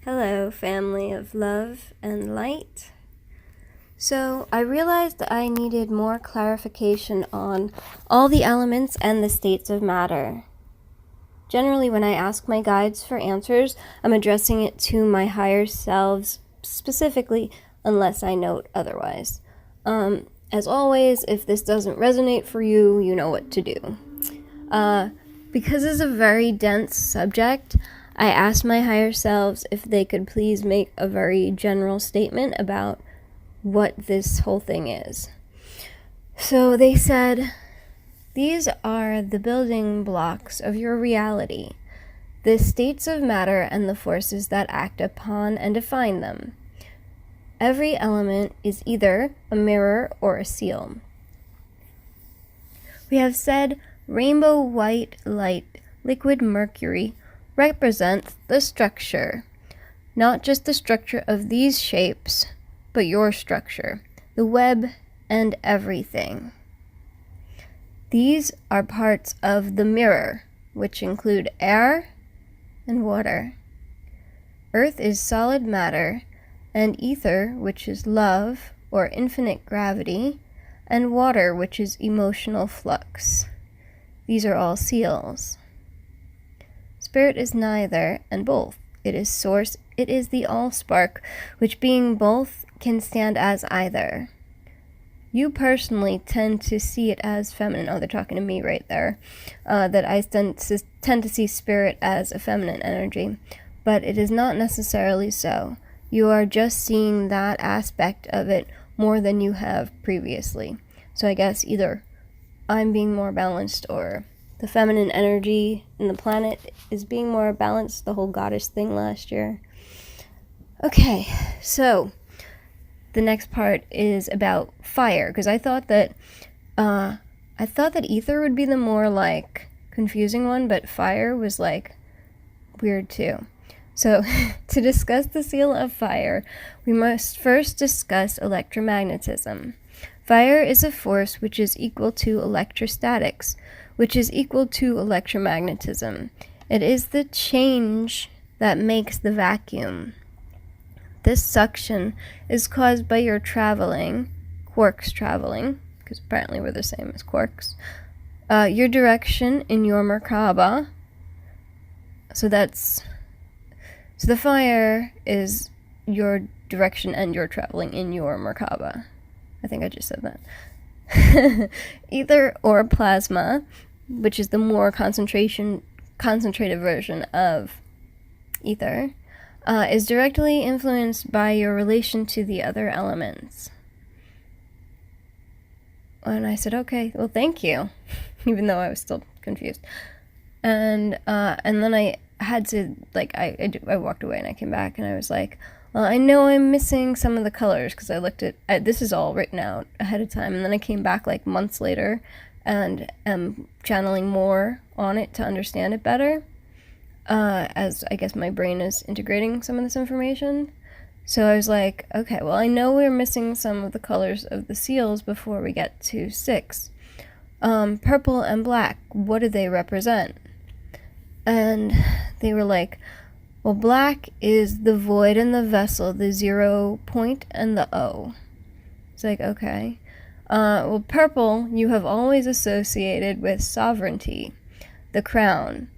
Hello, family of love and light. So I realized that I needed more clarification on all the elements and the states of matter. Generally, when I ask my guides for answers, I'm addressing it to my higher selves specifically, unless I note otherwise. As always, if this doesn't resonate for you, you know what to do. Because it's a very dense subject, I asked my higher selves if they could please make a very general statement about what this whole thing is. So they said, these are the building blocks of your reality, the states of matter and the forces that act upon and define them. Every element is either a mirror or a seal. We have said rainbow white light, liquid mercury, represents the structure, not just the structure of these shapes, but your structure, the web and everything. These are parts of the mirror, which include air and water. Earth is solid matter, and ether, which is love or infinite gravity, and water, which is emotional flux. These are all seals. Spirit is neither and both. It is source, it is the all-spark, which being both can stand as either. You personally tend to see it as feminine. Oh, they're talking to me right there. That I tend to see spirit as a feminine energy, but it is not necessarily so. You are just seeing that aspect of it more than you have previously. So I guess either I'm being more balanced or the feminine energy in the planet is being more balanced, the whole goddess thing last year. Okay, so the next part is about fire, because I thought that ether would be the more like confusing one, but fire was like weird too. So to discuss the seal of fire, we must first discuss electromagnetism. Fire is a force which is equal to electrostatics, which is equal to electromagnetism. It is the change that makes the vacuum. This suction is caused by your traveling, quarks traveling, because apparently we're the same as quarks, your direction in your Merkaba. So the fire is your direction and your traveling in your Merkaba. I think I just said that. Ether or plasma, which is the more concentrated version of ether, is directly influenced by your relation to the other elements. And I said, okay, well, thank you, even though I was still confused. And then I had to, I walked away and I came back and I was like, well, I know I'm missing some of the colors because I looked at, this is all written out ahead of time, and then I came back like months later and am channeling more on it to understand it better, as I guess my brain is integrating some of this information. So I was like, okay, well, I know we're missing some of the colors of the seals before we get to 6. Purple and black, what do they represent? And they were like, well, black is the void and the vessel, the 0 point and the O. It's like, okay. Well, purple you have always associated with sovereignty, the crown.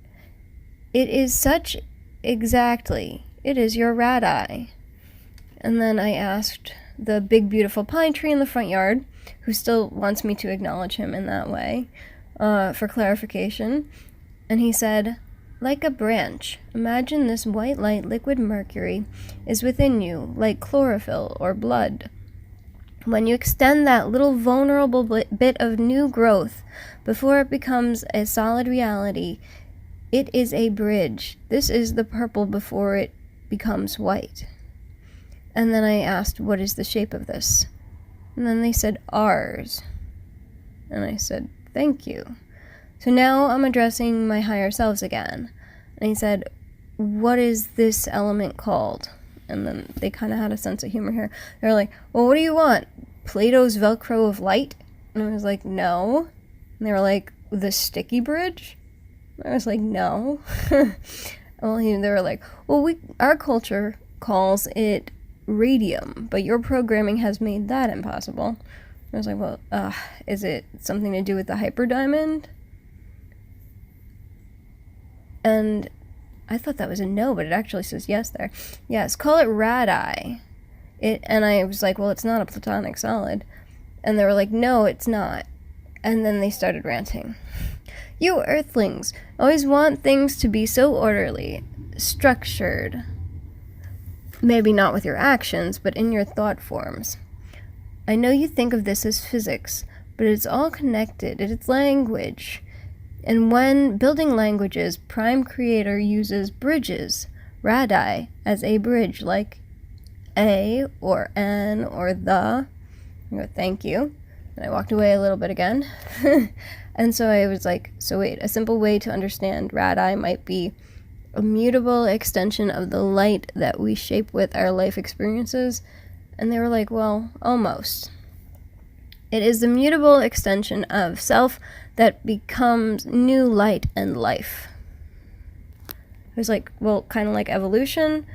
It is such exactly. It is your rat eye. And then I asked the big, beautiful pine tree in the front yard, who still wants me to acknowledge him in that way, for clarification. And he said, like a branch, imagine this white light liquid mercury is within you, like chlorophyll or blood. When you extend that little vulnerable bit of new growth before it becomes a solid reality, it is a bridge. This is the purple before it becomes white. And then I asked, what is the shape of this? And then they said, ours. And I said, thank you. So now I'm addressing my higher selves again. And he said, what is this element called? And then they kind of had a sense of humor here. They're like, well, what do you want? Plato's Velcro of light? And I was like, no. And they were like, the sticky bridge? I was like, no. Well, they were like, well, our culture calls it radium, but your programming has made that impossible. I was like, well, is it something to do with the hyperdiamond? And I thought that was a no, but it actually says yes there. Yes, call it radii. And I was like, well, it's not a Platonic solid. And they were like, no, it's not. And then they started ranting. You earthlings always want things to be so orderly, structured. Maybe not with your actions, but in your thought forms. I know you think of this as physics, but it's all connected. It's language. And when building languages, Prime Creator uses bridges, radii, as a bridge, like a or an or the. I go, thank you. And I walked away a little bit again. And so I was like, so wait, a simple way to understand radii might be a mutable extension of the light that we shape with our life experiences. And they were like, well, almost. It is the mutable extension of self that becomes new light and life. I was like, well, kind of like evolution.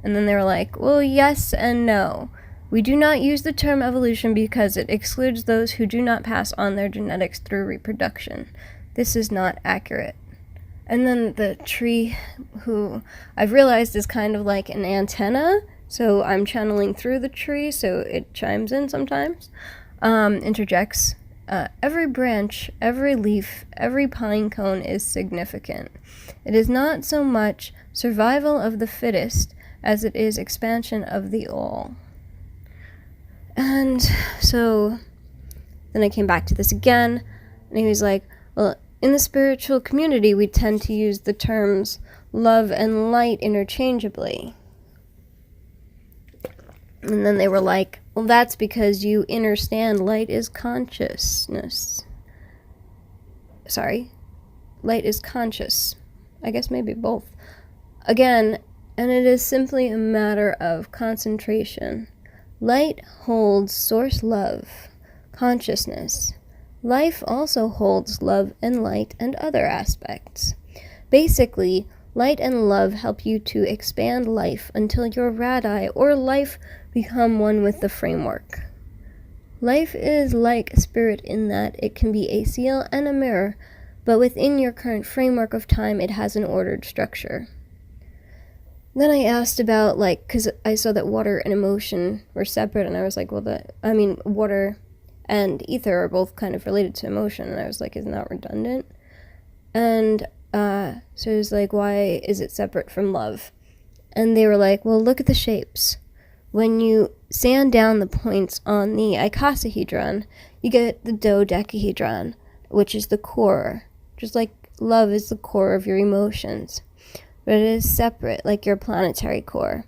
And then they were like, well, yes and no. We do not use the term evolution because it excludes those who do not pass on their genetics through reproduction. This is not accurate. And then the tree, who I've realized is kind of like an antenna, so I'm channeling through the tree, so it chimes in sometimes, interjects. Every branch, every leaf, every pine cone is significant. It is not so much survival of the fittest as it is expansion of the all. And so then I came back to this again, and he was like, well, in the spiritual community, we tend to use the terms love and light interchangeably. And then they were like, well, that's because you understand light is consciousness. Sorry, light is conscious. I guess maybe both. Again, and it is simply a matter of concentration. Light holds source love, consciousness. Life also holds love and light and other aspects. Basically, light and love help you to expand life until your radii or life become one with the framework. Life is like spirit in that it can be a seal and a mirror, but within your current framework of time, it has an ordered structure. Then I asked about, because I saw that water and emotion were separate, and I was like, well, water and ether are both kind of related to emotion, and I was like, isn't that redundant? And so it was like, why is it separate from love? And they were like, well, look at the shapes. When you sand down the points on the icosahedron, you get the dodecahedron, which is the core, just like love is the core of your emotions. But it is separate, like your planetary core.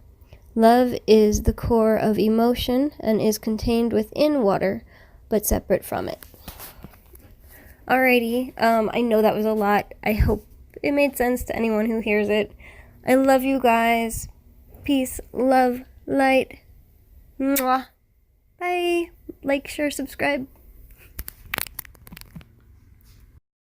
Love is the core of emotion and is contained within water, but separate from it. Alrighty, I know that was a lot. I hope it made sense to anyone who hears it. I love you guys. Peace, love, light. Mwah. Bye. Like, share, subscribe.